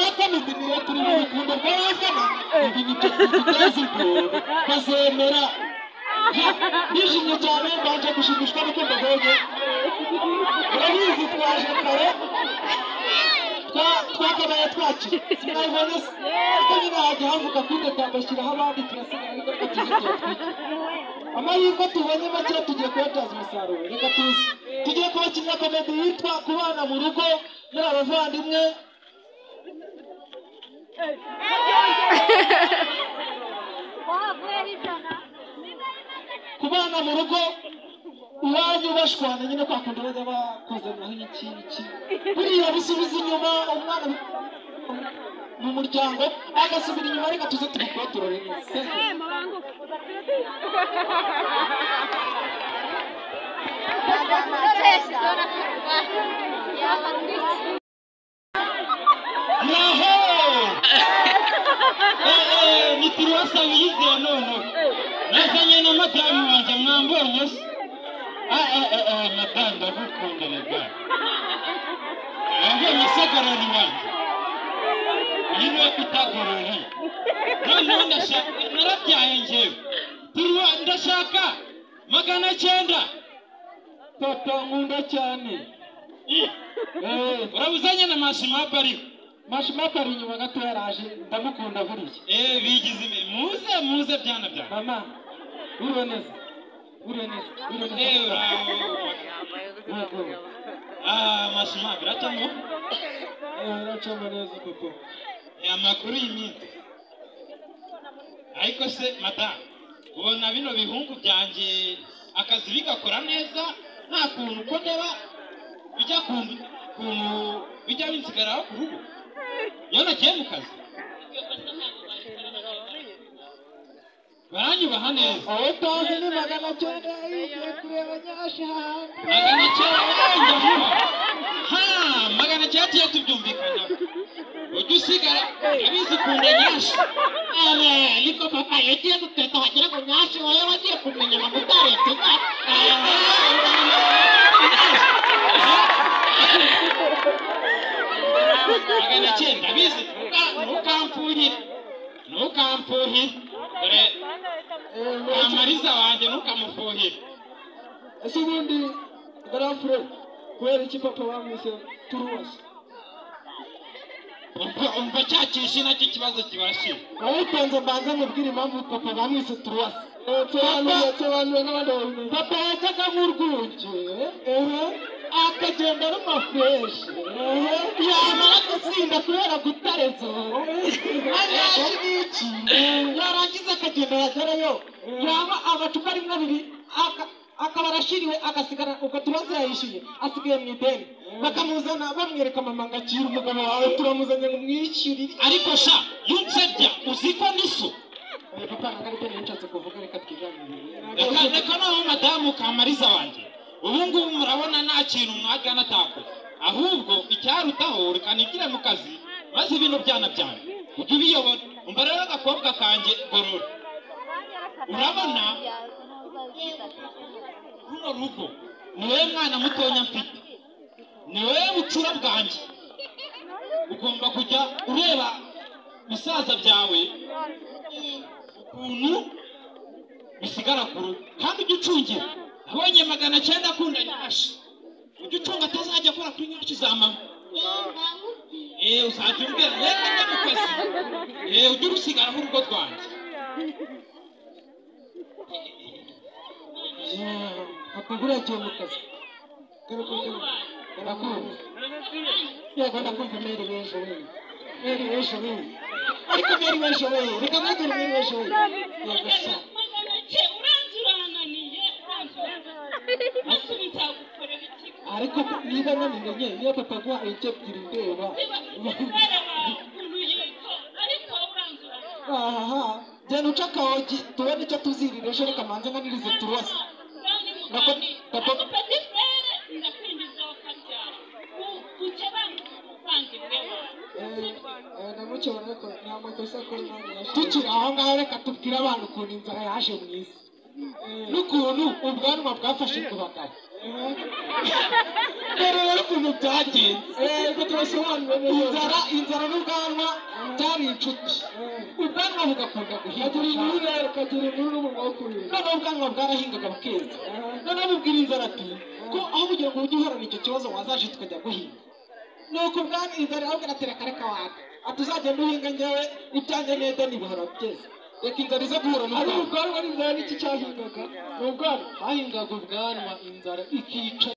Akamidiniye turi mu rukundo rw'abafana ibi nibyo tuteze ubwoba bazemera nishimye cyane mbanje gushimishwa nuko mbabonye urabizi twaje kare twakabaye twakira sinabibona se ariko nyine hajya havuga kudeta bashyiraho abandi turasigara ariko reka tuze tuyatwikire amahirwe tubonye make tugiye kuyabyaza umusaruro reka tuzi tugiye kubakinira komedi yitwa kubana mu rugo muri abavandimwe kubana mu rugo iwanyu bashwana nyine kwa kundi bajya bakuzanaho iki buriya bisubiza inyuma umwana mu muryango agasubira inyuma reka tuze tubikwaturore neza ni Tiruwasa wiyizeye none nazanye na madamu wanjye mwambonye se madamu ndagukunda rega mwambonye se gorori wanjye iyi niwe bita gorori noneho ndashaka narabyaye njyewe ndashaka 900 papa nkunda cyane urabuzanye na mashimapa ariho mashimapa ari inyuma gato yaraje ndamukunda buriya bigize muze byana bya mama uroneze mashimapa biracamo neza papa amakuru y'iminsi ariko se madamu ubona bino bihungu byanjye akazi bigakora neza nta kuntu ko ndeba bijya bijya binsigaraho ku rugo iyo nagiye mu kazi baranyubaha neza aho utazi ni 900 igiye kureba nyashahanga 900 iyo tubyumvikana ujya usigara abizi kunda nyashi ariko papa yagiye guteta wagira ngo nyashi wowe wagiye kumenya amutaretse Magana bizi ntukamfuhire dore amariza wanjye ntukamufuhire ese ubundi garafure kubera iki papa bamwise Tiruwasa umva cyakishe nacyo kibazo kibashira wowe utonze mbanza mubwire impamvu papa bamwise Tiruwasa sobanura n'abandi papa yajyaga nk'urwunge akagenda n'amafreshi yamara gusinda kubera gutareza anyashi n'iki yarangiza akagenda yagerayo yaba amacupa rimwe abiri akaba arashiriwe agasigara uko Tiruwasa yayishyuye asigaye mu ideni bakamuzana bamwereka mama ngo akira umugabo wawe turamuzanye ngo mwishyurire ariko sha yunsebya uziko niso papa ngariko nshatse kuvuga reka twiganire reka naho madamu kamariza wanjye ubu ngubu murabona nta kintu mwagana atakoze ahubwo icyarutaho reka nigire mu kazi maze ibintu byana byanyu ujye ubiyobora umva rero agakobwa kanjye gorora urabona runo rugo ni wowe mwana mutonya mfite ni wowe bucura bwanjye ugomba kujya ureba bisaza byawe ukuntu bisigara ku rugo kandi ujye ucungira abonye 900 akunda nyashi ujye ucunga atazajya akora kuri nyashi za mama uzajya umbwira reka njya mu kazi ujye urusigaraho urugo rwanjye papa buriya agiye mu kazi yego ndakumva meri w'ejo we ariko meri w'ejo we reka mwegere meri w'ejo we yego sha ariko niba namenye niyo papa guha icyo ebyiri ndeba jyana uca akawogi tubone icyo tuzirira ejo reka manze nganirize Tiruwasa tukiri aho ngaho reka tubwire abantu ukuntu inzara yaje mu isi n'ukuntu ubwanwa bwafashe ku bagabo dore rero ukuntu byagenze ko turasobanura neza inzara n'ubwanwa byari inshuti ubwanwa bugakunda guhinga kagira inkuru n'umunwa wo kurira noneho ubwanwa bwarahingaga bukeza noneho bubwira inzara ati ko aho kugira ngo ujye uhorana icyo kibazo wazaje tukajya guhinga nuko ubwanwa inzara irabwira ati reka reka waka ati uzagenda uhinga njyewe ibyanjye neza nibihora byeze reka inzara ize guhura ari ubwanwa n'inzara n'iki cyahingaga ni ubwanwa bahingaga ubwanwa inzara ikica